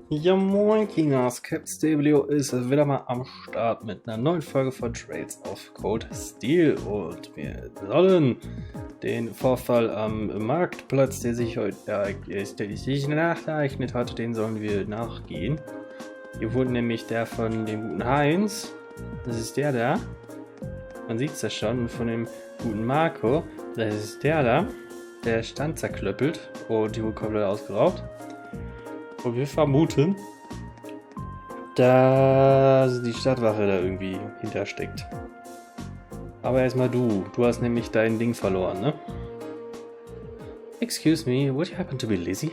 Ja moin Kinas, Steeblio ist wieder mal am Start mit einer neuen Folge von Trades of Cold Steel und wir sollen den Vorfall am Marktplatz, der sich heute ereignet hatte, den sollen wir nachgehen. Hier wurde nämlich der von dem guten Heinz, das ist der da, man sieht es ja schon, von dem guten Marco, das ist der da, der stand zerklöppelt und die wurde komplett ausgeraubt. Und wir vermuten, dass die Stadtwache da irgendwie hintersteckt. Aber erstmal du hast nämlich dein Ding verloren, ne? Excuse me, would you happen to be Lizzie?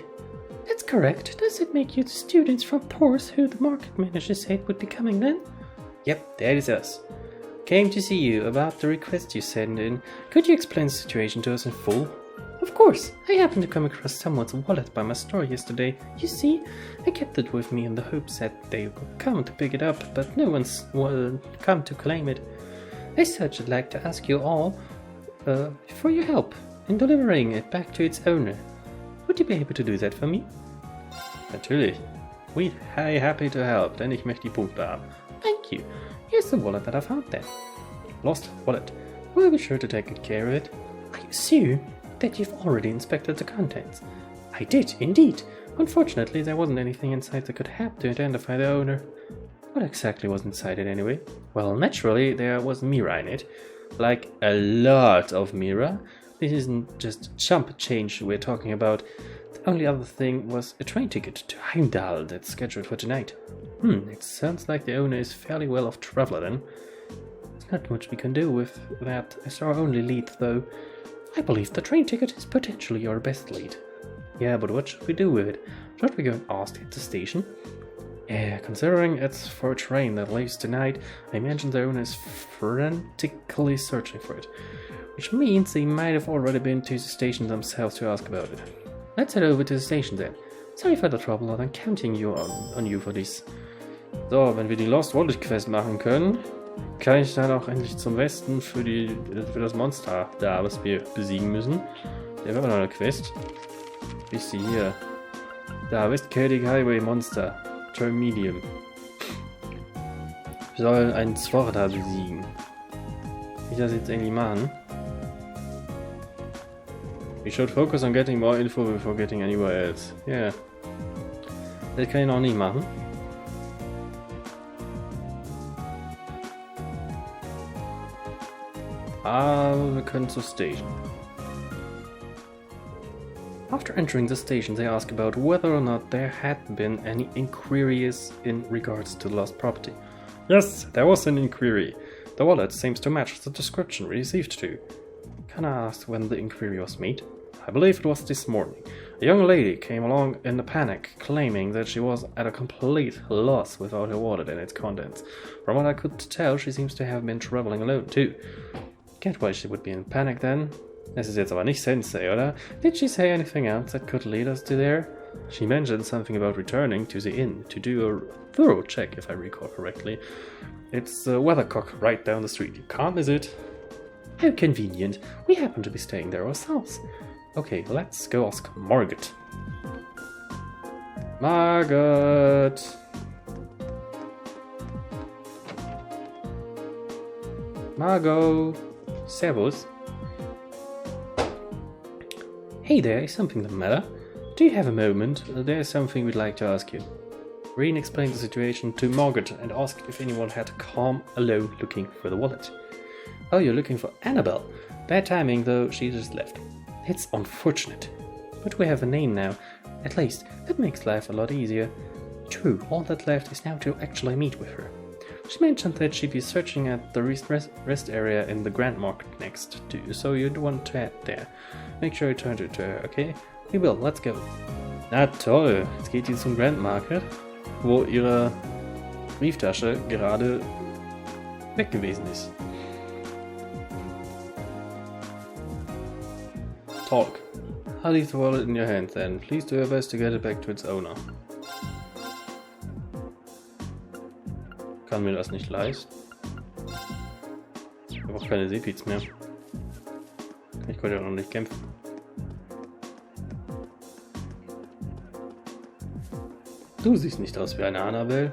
That's correct. Does it make you the students from Porth who the market manager said would be coming then? Yep, that is us. Came to see you about the request you sent in. Could you explain the situation to us in full? Of course. I happened to come across someone's wallet by my store yesterday. You see, I kept it with me in the hopes that they would come to pick it up, but no one's come to claim it. As such, I'd like to ask you all for your help in delivering it back to its owner. Would you be able to do that for me? Natürlich. We're happy to help, denn ich möchte die Punkte haben. Thank you. Here's the wallet that I found then. Lost wallet. We'll be sure to take good care of it. I assume that you've already inspected the contents. I did, indeed. Unfortunately, there wasn't anything inside that could help to identify the owner. What exactly was inside it anyway? Well, naturally, there was Mira in it. Like a lot of Mira. This isn't just chump change we're talking about. The only other thing was a train ticket to Heimdall that's scheduled for tonight. It sounds like the owner is fairly well off traveler then. There's not much we can do with that as our only lead, though. I believe the train ticket is potentially your best lead. Yeah, but what should we do with it? Should we go and ask at the station? Yeah, considering it's for a train that leaves tonight, I imagine the owner is frantically searching for it. Which means they might have already been to the station themselves to ask about it. Let's head over to the station then. Sorry for the trouble of counting you on you for this. So, wenn wir die Lost Wallet Quest machen können, kann ich dann auch endlich zum Westen für das Monster da, was wir besiegen müssen. Der war noch eine Quest. Ist sie hier? Da, Westkeltic Highway Monster. Term Medium. Wir sollen einen Zworda besiegen. Kann ich das jetzt irgendwie machen? We should focus on getting more info before getting anywhere else. Yeah. Das kann ich noch nicht machen. Aber wir können zur Station. After entering the station, they ask about whether or not there had been any inquiries in regards to the lost property. Yes, there was an inquiry. The wallet seems to match the description we received too. Can I ask when the inquiry was made? I believe it was this morning. A young lady came along in a panic, claiming that she was at a complete loss without her wallet and its contents. From what I could tell, she seems to have been traveling alone too. Get why she would be in panic then. Das ist jetzt aber nicht Sensei, oder? Did she say anything else that could lead us to there? She mentioned something about returning to the inn to do a thorough check, if I recall correctly. It's a weathercock right down the street. You can't miss it. How convenient. We happen to be staying there ourselves. Okay, let's go ask Margot. Margot! Margot! Servus. Hey there, is something the matter? Do you have a moment? There's something we'd like to ask you. Reen explained the situation to Margaret and asked if anyone had come alone looking for the wallet. Oh, you're looking for Annabelle. Bad timing though, she just left. It's unfortunate. But we have a name now. At least, that makes life a lot easier. True, all that left is now to actually meet with her. She mentioned that she'd be searching at the rest area in the Grand Market next, too, so you'd want to head there. Make sure you turn it to her, okay? We will, let's go. Na toll, jetzt geht sie zum Grand Market, wo ihre Brieftasche gerade weg gewesen ist. Talk. I'll leave the wallet in your hand then. Please do your best to get it back to its owner. Kann mir das nicht leisten. Ich habe auch keine Seepits mehr. Ich konnte ja noch nicht kämpfen. Du siehst nicht aus wie eine Annabelle.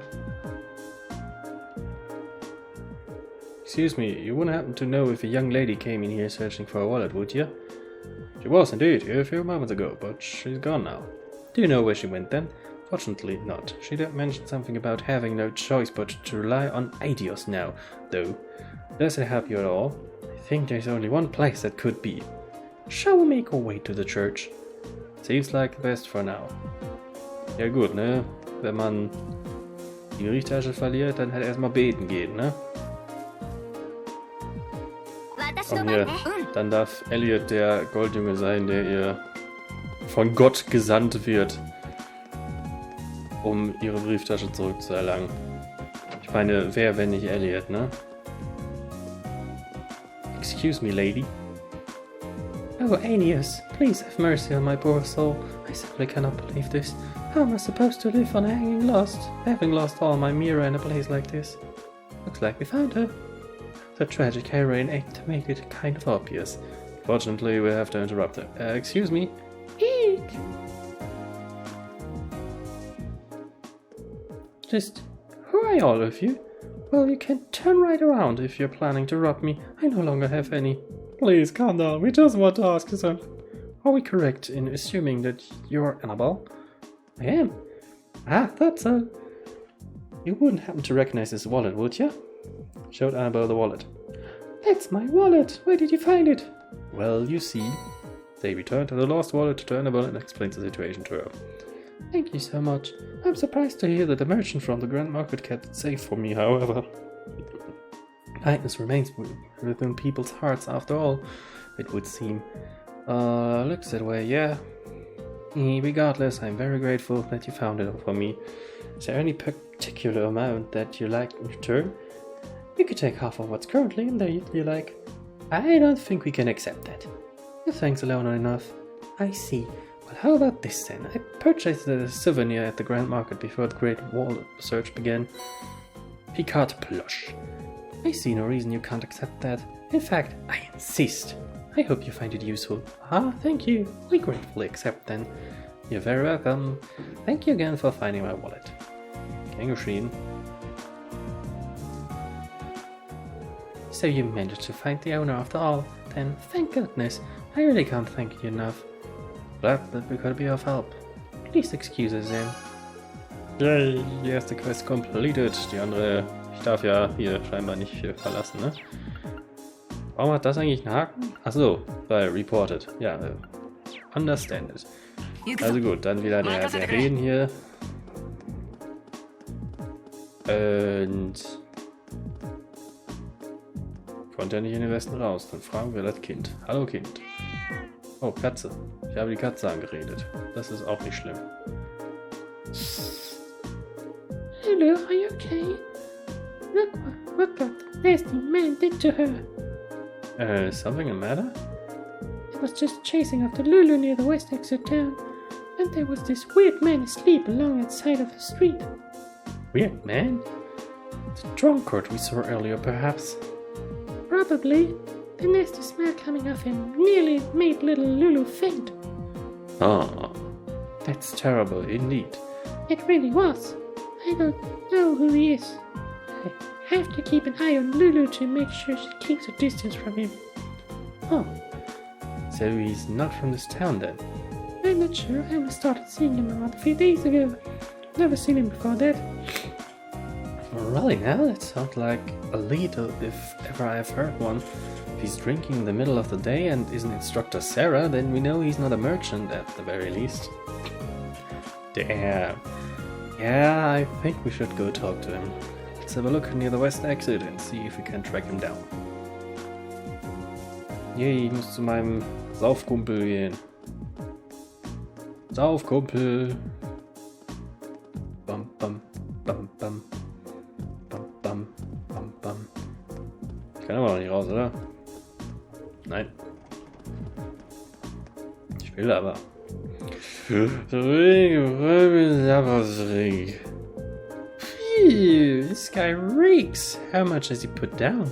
Excuse me, you wouldn't happen to know if a young lady came in here searching for a wallet, would you? She was indeed here a few moments ago, but she's gone now. Do you know where she went then? Fortunately not. She did mention something about having no choice but to rely on ideas now, though. Does it help you at all? I think there's only one place that could be. Shall we make our way to the church? Seems like the best for now. Ja gut, ne? Wenn man die Brieftasche verliert, dann halt erstmal beten gehen, ne? Und hier, dann darf Elliot der Goldjunge sein, der ihr von Gott gesandt wird, um ihre Brieftasche zurückzuerlangen. Ich meine, wer, wenn nicht Elliot, ne? Excuse me, lady. Oh, Aeneas, please have mercy on my poor soul. I simply cannot believe this. How am I supposed to live on having lost all my mirror in a place like this? Looks like we found her. The tragic heroine acted to make it kind of obvious. Fortunately, we have to interrupt her. Excuse me? Eek! Just, who are all of you? Well, you can turn right around if you're planning to rob me. I no longer have any. Please, calm down. We just want to ask you something. Are we correct in assuming that you're Annabelle? I am. Ah, that's so. You wouldn't happen to recognize this wallet, would you? Showed Annabelle the wallet. That's my wallet. Where did you find it? Well, you see. They returned the lost wallet to Annabelle and explained the situation to her. Thank you so much. I'm surprised to hear that the merchant from the Grand Market kept it safe for me, however. Kindness remains within people's hearts after all, it would seem. Looks that way, yeah. Regardless, I'm very grateful that you found it for me. Is there any particular amount that you like in return? You could take half of what's currently in there you like. I don't think we can accept that. Your thanks alone are enough. I see. Well, how about this then? I purchased a souvenir at the Grand Market before the Great Wall search began. Picard plush. I see no reason you can't accept that. In fact, I insist. I hope you find it useful. Ah, thank you. We gratefully accept then. You're very welcome. Thank you again for finding my wallet. Gern geschehen. So you managed to find the owner after all. Then, thank goodness. I really can't thank you enough. Glad that we could be of help. Please excuse us then. Yay, die erste Quest completed. Die andere, ich darf ja hier scheinbar nicht verlassen, ne? Warum hat das eigentlich einen Haken? Achso, weil reported. Ja, understand it. Also gut, dann wieder der Reden hier. Und konnte ja nicht in den Westen raus. Dann fragen wir das Kind. Hallo Kind. Oh, Katze. Ich habe die Katze angeredet. Das ist auch nicht schlimm. Hello, are you okay? Look what the nasty man did to her. Something the matter? I was just chasing after Lulu near the west exit town, and there was this weird man asleep along that side of the street. Weird man? The drunkard we saw earlier, perhaps? Probably. The nasty smell coming off him nearly made little Lulu faint. Oh, that's terrible indeed. It really was. I don't know who he is. I have to keep an eye on Lulu to make sure she keeps a distance from him. Oh, so he's not from this town then? I'm not sure. I only started seeing him around a few days ago. Never seen him before that. Really now? That sounds like a lead if ever I've heard one. If he's drinking in the middle of the day and isn't Instructor Sarah, then we know he's not a merchant at the very least. Damn. Yeah, I think we should go talk to him. Let's have a look near the west exit and see if we can track him down. Yay, ich muss zu meinem Saufkumpel gehen. Saufkumpel. Bam, bam, bam, bam. Bam, bam, bam, bam. Ich kann aber noch nicht raus, oder? Nein. Ich will aber. Phew, this guy reeks. How much has he put down?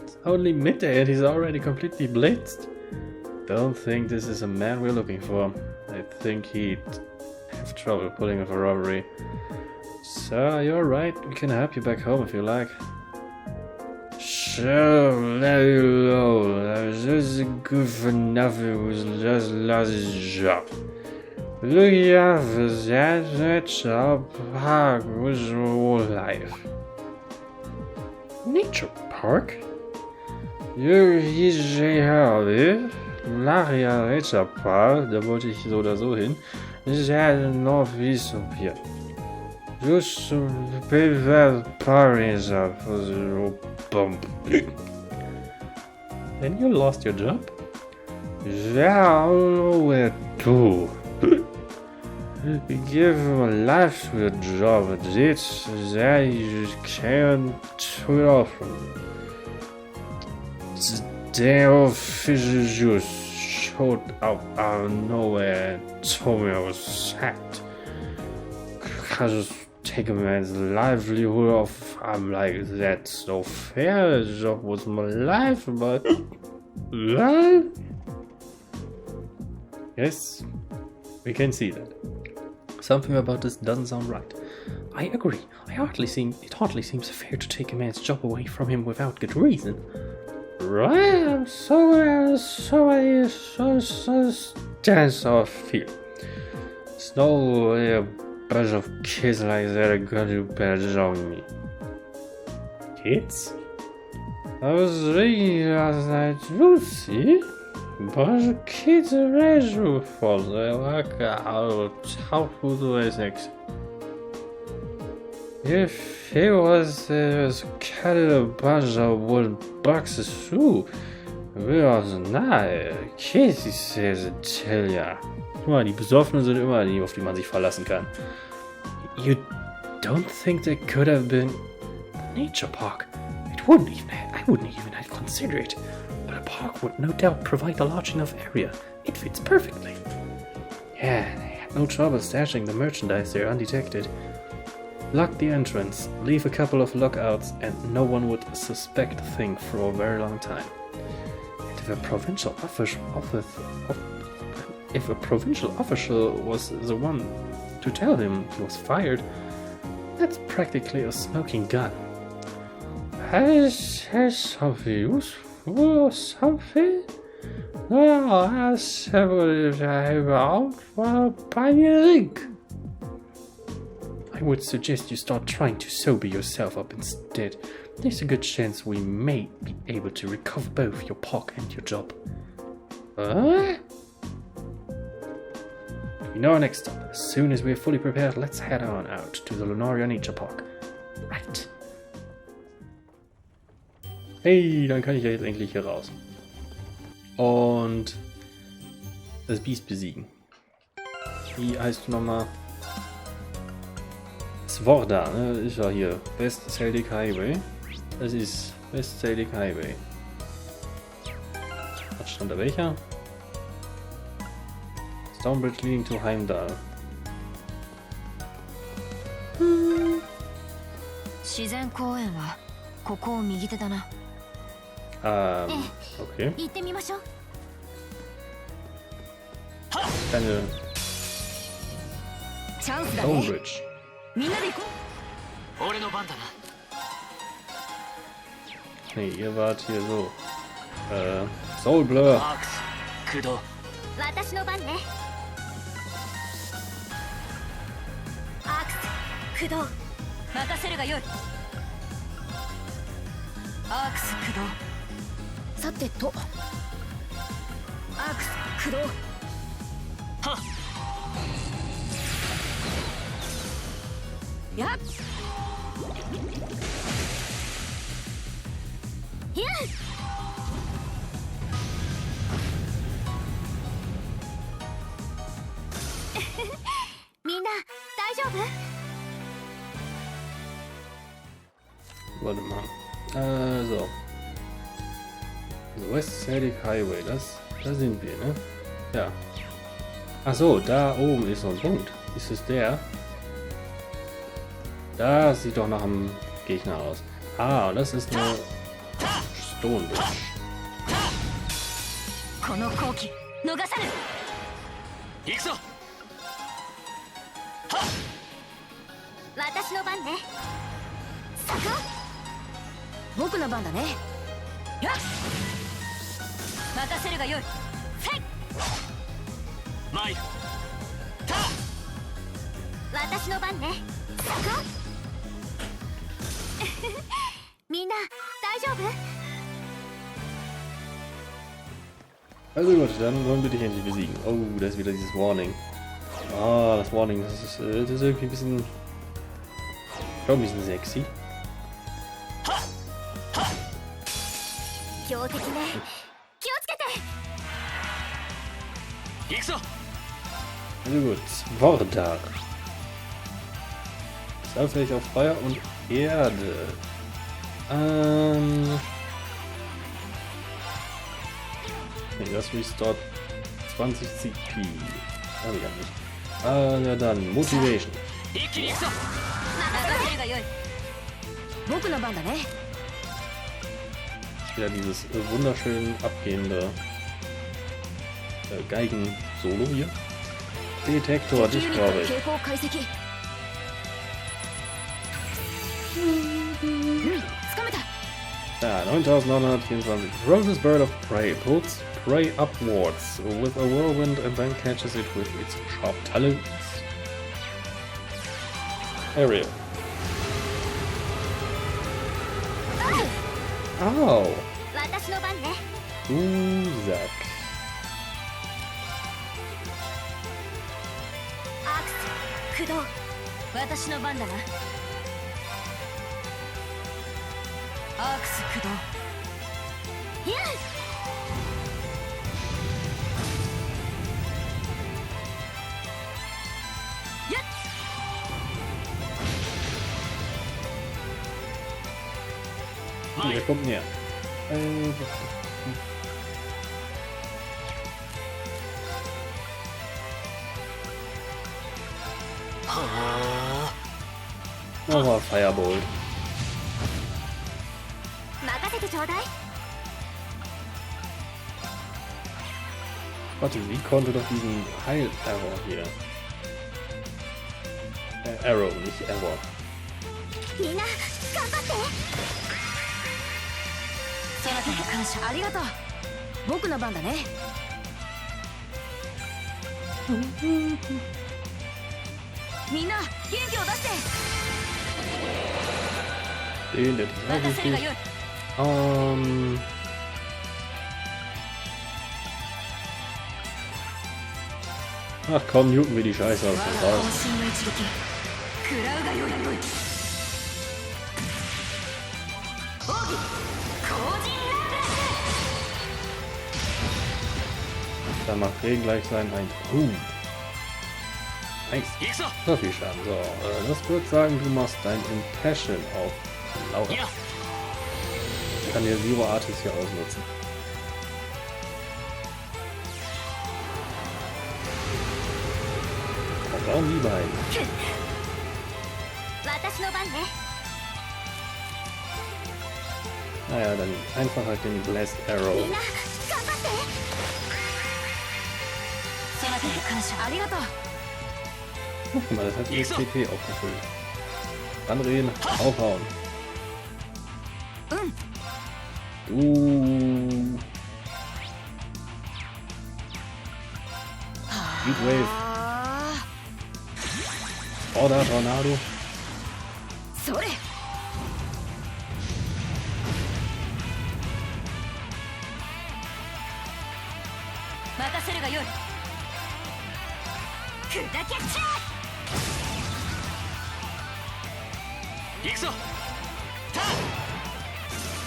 It's only midday and he's already completely blitzed. Don't think this is a man we're looking for. I think he'd have trouble pulling off a robbery. Sir, you're right. We can help you back home if you like. Sure, let you know. There's just good for nothing who's just lost his job. Look out for that job park was your whole life. Nature park? You hier nachher Nature Park, da wollte ich so oder so hin. Ich hätte noch wie so hier. Just to be that parties up for the bump. Then you lost your job? Yeah, I don't know where to. Give him a life to a job, it's that you just can't turn it off. Damn fishy juice showed up out of nowhere and told me I was sacked. I just take a man's livelihood off. I'm like, that's no fair. The job was my life, but life? Yes, we can see that. Something about this doesn't sound right. I agree. It hardly seems fair to take a man's job away from him without good reason. Right? That's how I feel. There's no way a bunch of kids like that are gonna do better job than me. Kids? I was reading last night, you see? Bunch of kids are racial for they like how tough do I think. If it was cutting a bunch of wooden boxes through, we was not kids, he says, tell ya. Guck mal, die Besoffenen sind immer die, auf die man sich verlassen kann. You don't think there could have been a nature park? I wouldn't even have considered it. But a park would no doubt provide a large enough area. It fits perfectly. Yeah, they had no trouble stashing the merchandise there undetected. Lock the entrance, leave a couple of lookouts, and no one would suspect a thing for a very long time. And if a provincial official was the one to tell him he was fired, that's practically a smoking gun. Has something useful or something? No, I said about by ring. I would suggest you start trying to sober yourself up instead. There's a good chance we may be able to recover both your park and your job. You know our next stop. As soon as we're fully prepared, let's head on out to the Lunaria Nature Park. Right. Hey, dann kann ich ja jetzt endlich hier raus. Und das Biest besiegen. Wie heißt du nochmal? Svorda, ne? Ist ja hier. West Celtic Highway. Das ist West Celtic Highway. Was stand da welcher? Stonebridge leading to Heimdall. Okay. Keine Stonebridge. Nee, ihr wart hier so. Soul Blur. Warte mal. So. West Celtic Highway, da sind wir, ne? Ja. Achso, da oben ist so ein Punkt. Ist es der? Das sieht doch nach einem Gegner aus. Ah, und das ist eine Stonebridge. 私の番ね。さか。僕の番だね。やっ。任せるがよい。せい。マイル。た。私の番ね。さか。みんな大丈夫？ Also gut, dann wollen wir dich endlich besiegen. Oh, da ist wieder dieses Warning. Ah, das Warning, das ist irgendwie ein bisschen... Ich glaube, ein bisschen sexy. Also gut, Vortag. Ist hauptsächlich auf Feuer und Erde. Nee, das Restart 20 CP. Hab ich ja nicht. Ja dann, Motivation. Wieder dieses wunderschön abgehende Geigen-Solo hier. Detektor, dich glaube ich. Ja, 9924. Rose's Bird of Prey pulls prey upwards with a whirlwind and then catches it with its sharp talons. Area. Au! Du Sack. Der kommt näher. Oh, Firebolt. Warte, sie konnte doch diesen Heil-Error hier. Arrow, nicht Error. Den, der ist auch wichtig. Ach komm, jucken wir die Scheiße aus dem raus. Da macht Regen gleich seinen Eindruck. Nice. So viel Schaden. So, das würde sagen, du machst dein Impassion auf Laura. Ich kann dir Zero Artist hier ausnutzen. Warum die beiden? Naja, dann einfach halt den Blast Arrow. Oh, guck mal, das hat ihr CP aufgefüllt. Anreden, aufhauen. Du. Heatwave. Order, Tornado.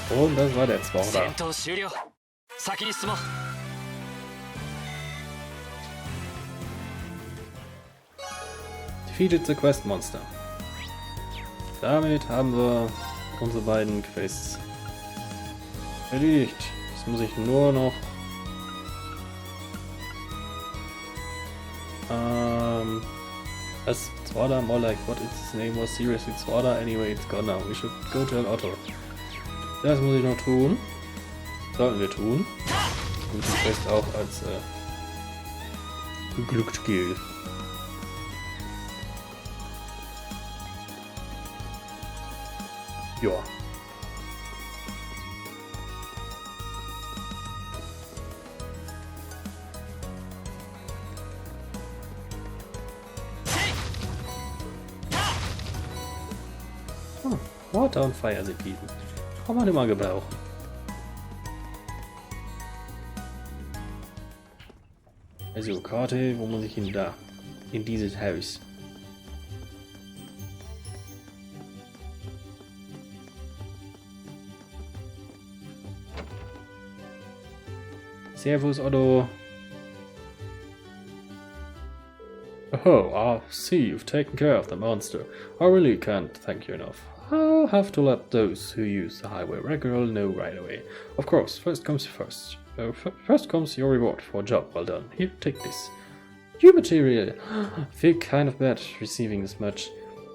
Und das war der Zwauder. Defeated the Quest Monster. Damit haben wir unsere beiden Quests erledigt. Jetzt muss ich nur noch as Zwauder, more like what its name was, seriously Zwauder, anyway it's gone now. We should go to an Otto. Das muss ich noch tun. Sollten wir tun. Und die Quest auch als geglückt gilt. Ja. Water und Fire sind gießen. Kann man immer gebrauchen. Also, Karte, wo muss ich hin? Da. In dieses Haus. Servus, Otto. Oh, I see you've taken care of the monster. I really can't thank you enough. I'll have to let those who use the highway regularly know right away. Of course, first comes first. First comes your reward for a job well done. Here, take this. You material. I feel kind of bad receiving this much.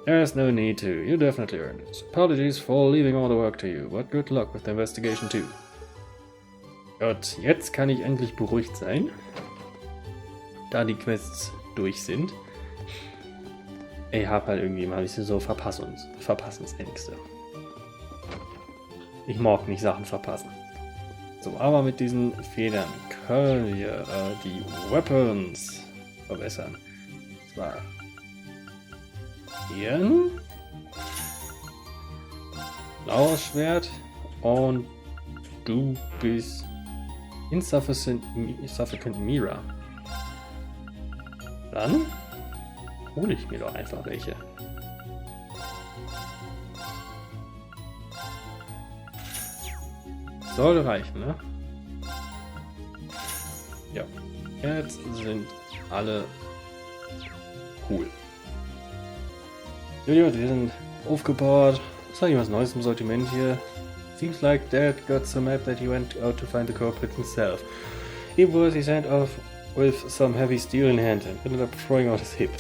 There's no need to. You definitely earned it. Apologies for leaving all the work to you, but good luck with the investigation too. Gut, jetzt kann ich endlich beruhigt sein, da die Quests durch sind. Ich hab halt irgendwie mal ein bisschen so Verpassensängste. Ich mag nicht Sachen verpassen. So, aber mit diesen Federn können wir die Weapons verbessern. Und zwar hier blaues Schwert und du bist Insufficient Mira. Dann hole ich mir doch einfach welche. Soll reichen, ne? Ja. Jetzt sind alle cool. Ja, wir sind aufgebaut. Was habe ich was Neues im Sortiment hier? Seems like Dad got some map that he went out to find the culprit himself. Even worse, he sent off with some heavy steel in hand and ended up throwing out his hip.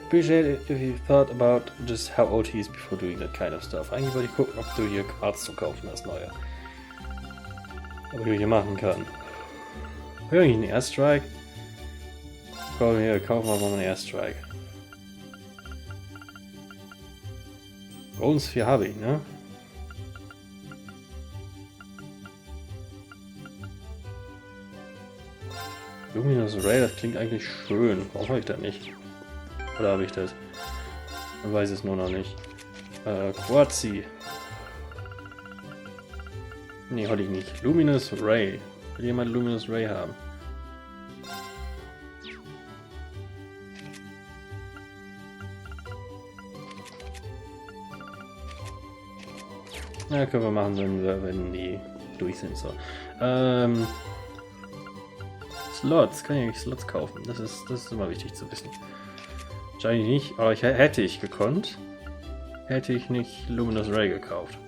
Appreciate it if you thought about just how old he is before doing that kind of stuff. Eigentlich wollte ich gucken, ob du hier Quarz zu kaufen hast, neue. Ob ich hier machen kann. Hör ich einen Airstrike? Komm hier, kaufen wir mal einen Airstrike. Golden Sphere habe ich, ne? Luminous Ray, das klingt eigentlich schön. Warum habe ich das nicht? Oder habe ich das? Man weiß es nur noch nicht. Quarzi. Ne, hatte ich nicht. Luminous Ray. Will jemand Luminous Ray haben? Ja, können wir machen, wenn die durch sind. So. Slots, kann ich eigentlich Slots kaufen? Das ist immer wichtig zu wissen. Wahrscheinlich nicht, aber hätte ich gekonnt, hätte ich nicht Luminous Ray gekauft.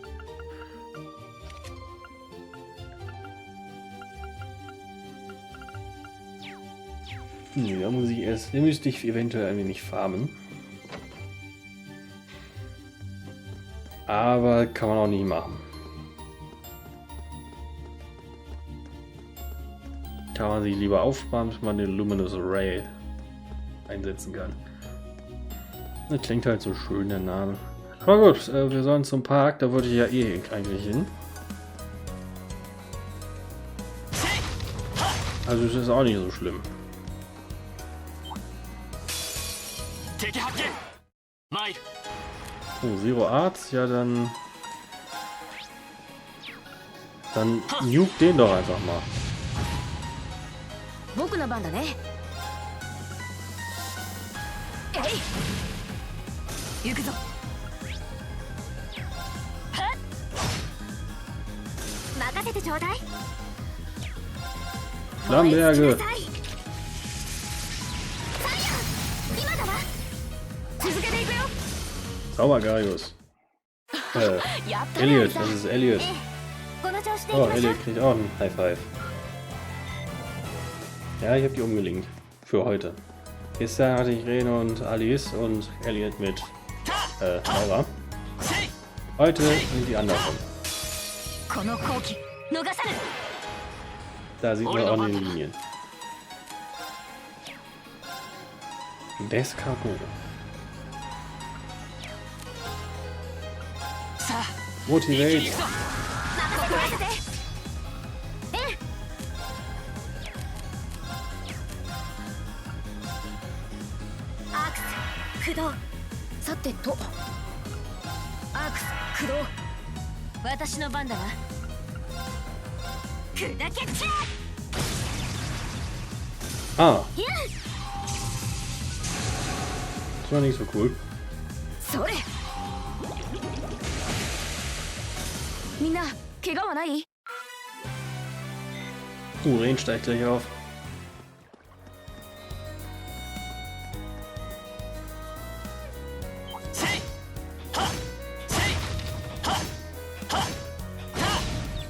Da muss ich erst, den müsste ich eventuell ein wenig farmen. Aber kann man auch nicht machen. Kann man sich lieber aufsparen, bis man den Luminous Ray einsetzen kann. Das klingt halt so schön, der Name. Aber gut, wir sollen zum Park, da wollte ich ja eigentlich hin. Also das ist auch nicht so schlimm. Oh, Zero Arts, ja dann nuke den doch einfach mal. Flammenberge. Zaubergarius. Elliot, das ist Elliot. Oh, Elliot kriegt auch einen High Five. Ja, ich habe die umgelinkt. Für heute. Gestern hatte ich Reno und Alice und Elliot mit Laura. Heute sind die andersrum. Da sieht man auch die Linien. Descargo. Motivate. 任せて。アークス駆動。さてとアークス駆動。私の番だな。砕けちゃAh, え。 das war nicht so cool. それ。みんな怪我はない？ Rain steigt gleich auf.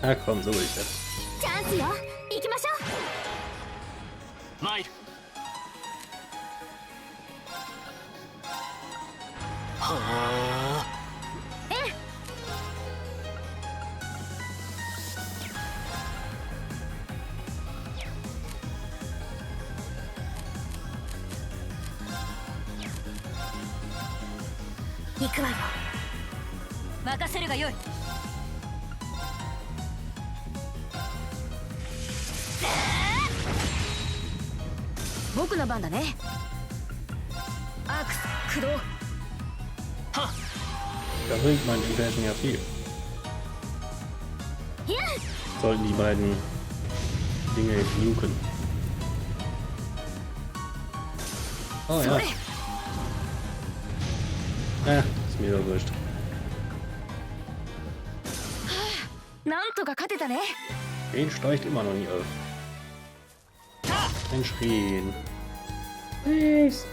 Ah komm, so will ich das. チャンスよ。行きましょう。参る。はあ。行くわよ。任せるがよい。僕の番だね。アークス駆動。 Da bringt mein Invasion ja viel. Sollten die beiden Dinge jetzt luken. Oh ja. Ist mir doch wurscht. なんとか勝てたね。 Den steigt immer noch nicht auf. Ein Schrien. Nice.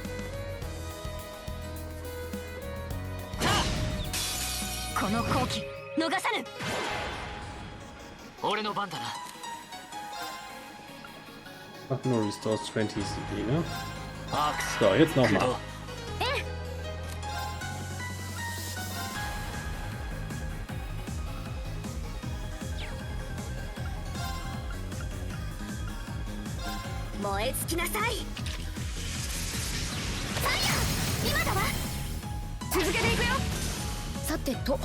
この好機逃さぬ。俺の番だな。 Ach, nur restores 20 CP, ne? アークス So, jetzt 駆 nochmal. 動。燃え尽きなさい。ファイヤー今だわ。続けていくよ。さてと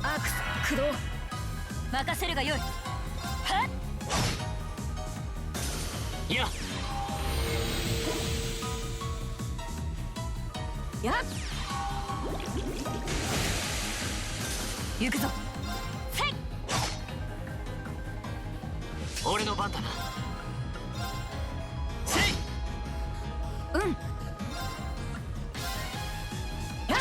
アークス駆動。任せるがよい。はっいや。やっ行くぞ。せい。俺の番だな。せい。うん。やっ。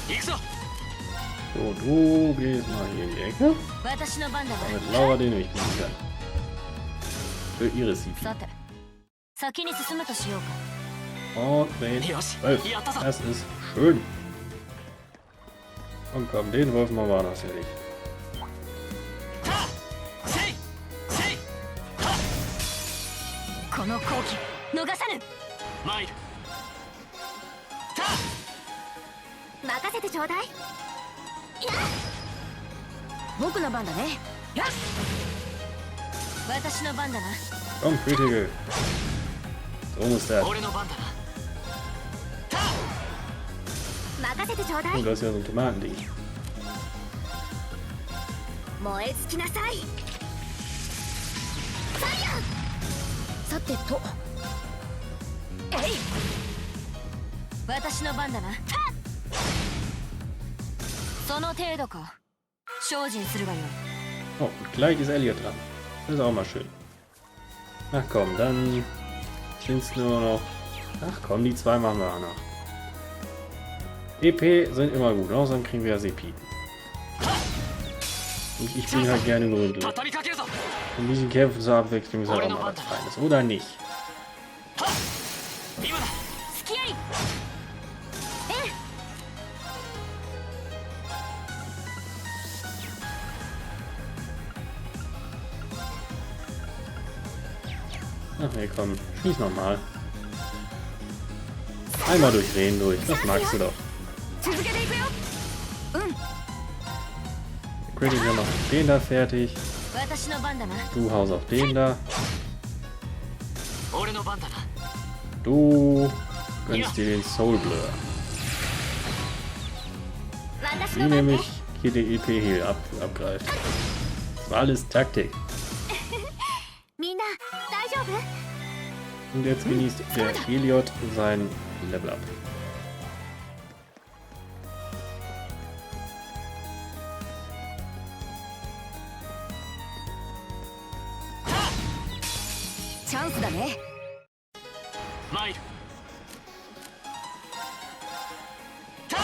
行くぞ。 So, du gehst mal hier in die Ecke. 私の番だわ。 Damit Laura den nämlich besiegen kann. Für ihre CP. さて先に進むとしようか。 Und Rain よし。 12. やったぞ。 Das ist schön. Und komm, den Wolf mal war das fertig. せい。せい。この好機逃さぬ。参る。任せてちょうだい。やっ僕の番だね。やっ私の番だな。 Komm, Critical. So muss das. 俺の番だな。任せてちょうだ Oh, い。 das ist ja so ein Tomatending. 燃え尽きなさい。ファイヤーさてとえい私の番だな。その程度か。精進するがよい。 Oh, und gleich ist Elliot dran. Das ist auch mal schön. Ach komm, dann sind es nur noch... Ach komm, die zwei machen wir auch noch. EP sind immer gut, außerdem kriegen wir ja CP. Und ich bin halt gerne gründlich. 畳みかけるぞ。 In diesen Kämpfen zur Abwechslung ist halt auch mal was Feines, oder nicht? 今だ。付き合い。え Ach nee, komm, schieß nochmal. Einmal durchdrehen durch, das magst du doch. 続けていくよ。うん。Upgrade wir noch den da fertig. 私の番だな。 Du haust auf den da. 俺の番だな。 Du gönnst dir den Soul Blur. 私 Die の番ね。 nämlich hier die EP hier abgreift. Das war alles Taktik. みんな大丈夫？ Und jetzt genießt der Elliot sein Level Up. Chance だね。参る。た。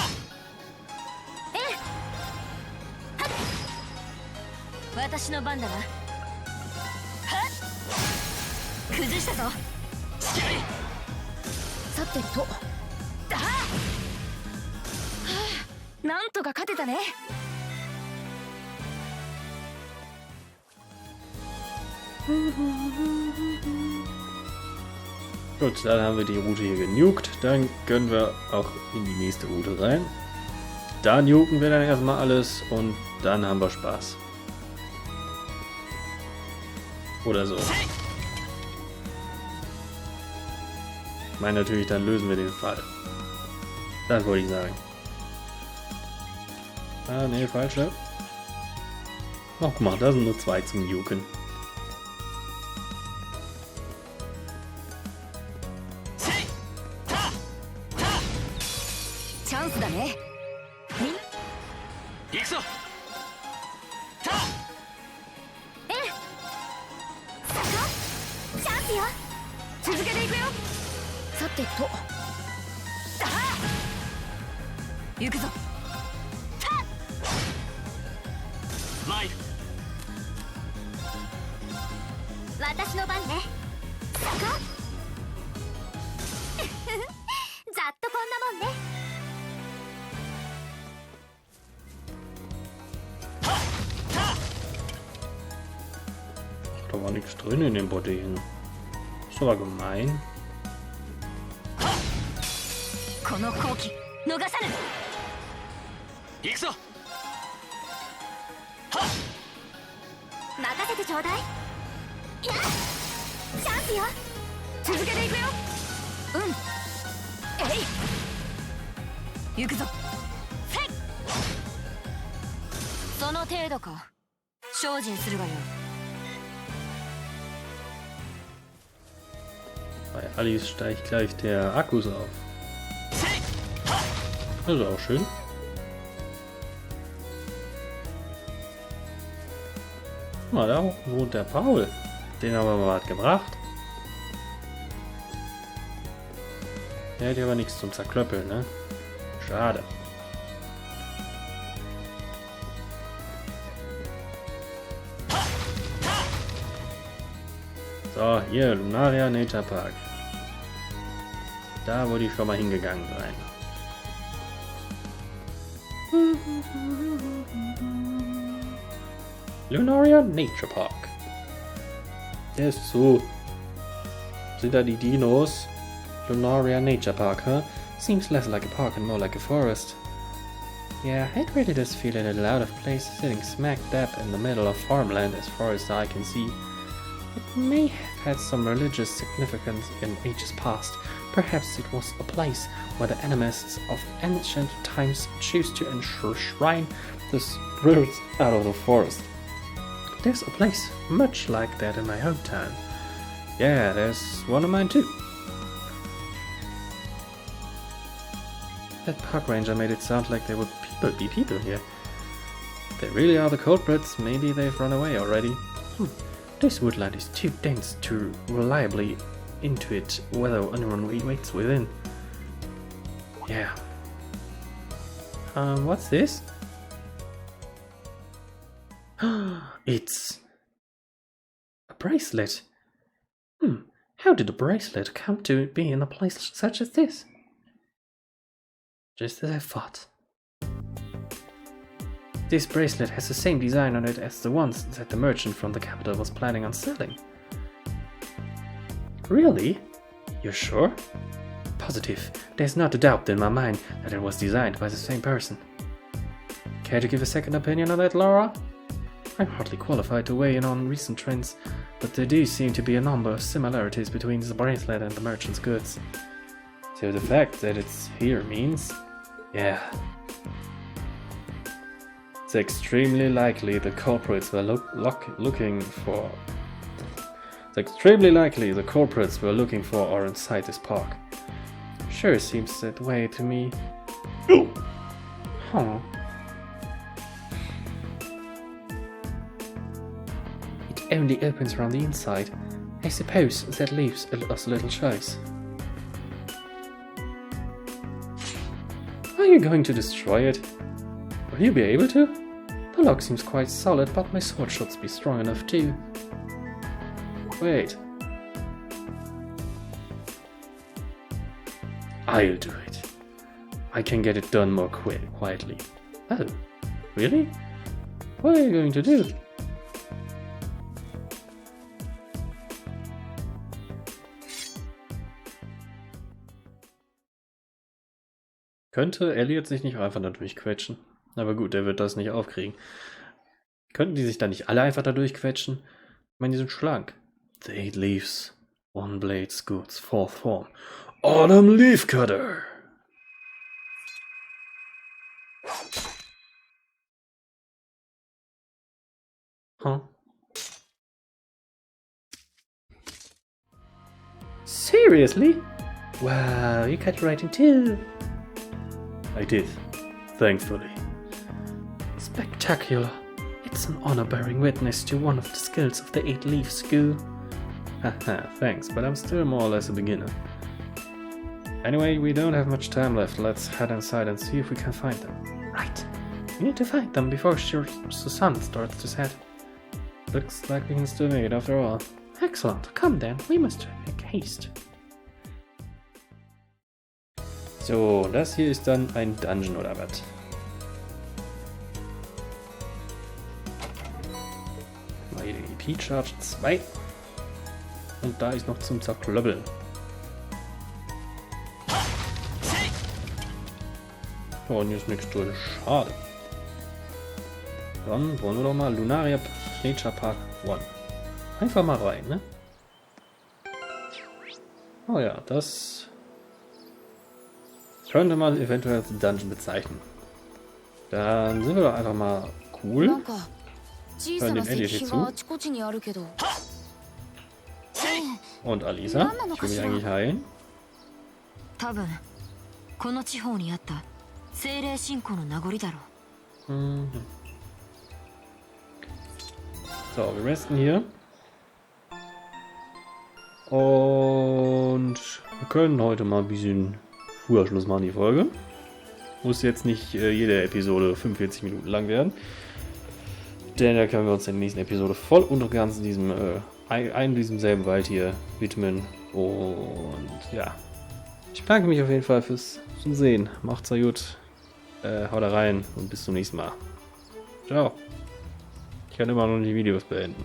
私の番だな。はっ。崩したぞ。付き合い。さてと。だ。はあ、なんとか勝てたね。 Gut, dann haben wir die Route hier genugt. Dann können wir auch in die nächste Route rein. Da nuken wir dann erstmal alles und dann haben wir Spaß. Oder so. Ich meine natürlich, dann lösen wir den Fall. Das wollte ich sagen. Ah, ne, falsche. Ach, guck mal, da sind nur 2 zum Nuken. Chance だね。行くぞ。た。チャンスよ。続けていくよ。さてと。だ。行くぞ。参る。私の番ね。そこ。ざっとこんなもんね。 Da war nichts drin in den Bordelen. Ist aber gemein. この好機逃さぬ。行くぞ。はっ。任せてちょうだい。いや、チャンスよ。続けていくよ。うん。えい。行くぞ。せい。その程度か。精進するがよい。 Bei Alice steigt gleich der Akkus auf. Das ist auch schön. Na, da wohnt der Paul. Den haben wir mal was gebracht. Der hat ja aber nichts zum Zerklöppeln, ne? Schade. So, hier, Lunaria Nature Park. Da wollte ich schon mal hingegangen sein. Lunaria Nature Park. Der ist so. Sind da die Dinos? Lunaria Nature Park, huh? Seems less like a park and more like a forest. Yeah, it really does feel a little out of place, sitting smack dab in the middle of farmland as far as I can see. It may have had some religious significance in ages past. Perhaps it was a place where the animists of ancient times choose to enshrine the spirits out of the forest. There's a place much like that in my hometown. Yeah, there's one of mine too. That park ranger made it sound like there would be people here. If they really are the culprits, maybe they've run away already. This woodland is too dense to reliably intuit whether anyone waits within. Yeah. What's this? It's a bracelet. How did a bracelet come to be in a place such as this? Just as I thought. This bracelet has the same design on it as the ones that the merchant from the capital was planning on selling. Really? You're sure? Positive. There's not a doubt in my mind that it was designed by the same person. Care to give a second opinion on that, Laura? I'm hardly qualified to weigh in on recent trends, but there do seem to be a number of similarities between this bracelet and the merchant's goods. So the fact that it's here means... yeah. It's extremely likely the culprits were looking for... It's extremely likely the culprits we're looking for are inside this park. Sure seems that way to me. Huh. It only opens around the inside. I suppose that leaves us little choice. Are you going to destroy it? Will you be able to? The lock seems quite solid, but my sword should be strong enough too. Wait. I'll do it. I can get it done more quietly. Oh, really? What are you going to do? Könnte Elliot sich nicht einfach da durchquetschen? Aber gut, der wird das nicht aufkriegen. Könnten die sich da nicht alle einfach da durchquetschen? Ich meine, die sind schlank. The 8 Leaves, One Blade's Goods, Fourth Form. Autumn Leaf Cutter! Huh? Seriously? Wow, you cut right in two. I did, thankfully. Spectacular. It's an honor bearing witness to one of the skills of the 8 Leaf School. Haha, thanks, but I'm still more or less a beginner. Anyway, we don't have much time left. Let's head inside and see if we can find them. Right. We need to find them before the sun starts to set. Looks like we can still make it after all. Excellent. Come then, we must make haste. So, das hier ist dann ein Dungeon oder was? Mal hier die EP Charge 2. Und da ist noch zum Zerklöppeln. Oh, und hier ist nichts drin. Schade. Dann wollen wir doch mal Lunaria Nature Park 1. Einfach mal rein, ne? Oh ja, das könnte man eventuell als Dungeon bezeichnen. Dann sind wir doch einfach mal cool. Hören dem Elliot hier zu. Und Alisa, ich will mich eigentlich heilen. So, wir resten hier. Und wir können heute mal ein bisschen früher Schluss machen, die Folge. Muss jetzt nicht jede Episode 45 Minuten lang werden. Denn da können wir uns in der nächsten Episode voll und ganz in diesem selben Wald hier widmen. Und ja. Ich bedanke mich auf jeden Fall fürs Zusehen. Macht's gut. Haut rein und bis zum nächsten Mal. Ciao. Ich kann immer noch nicht die Videos beenden.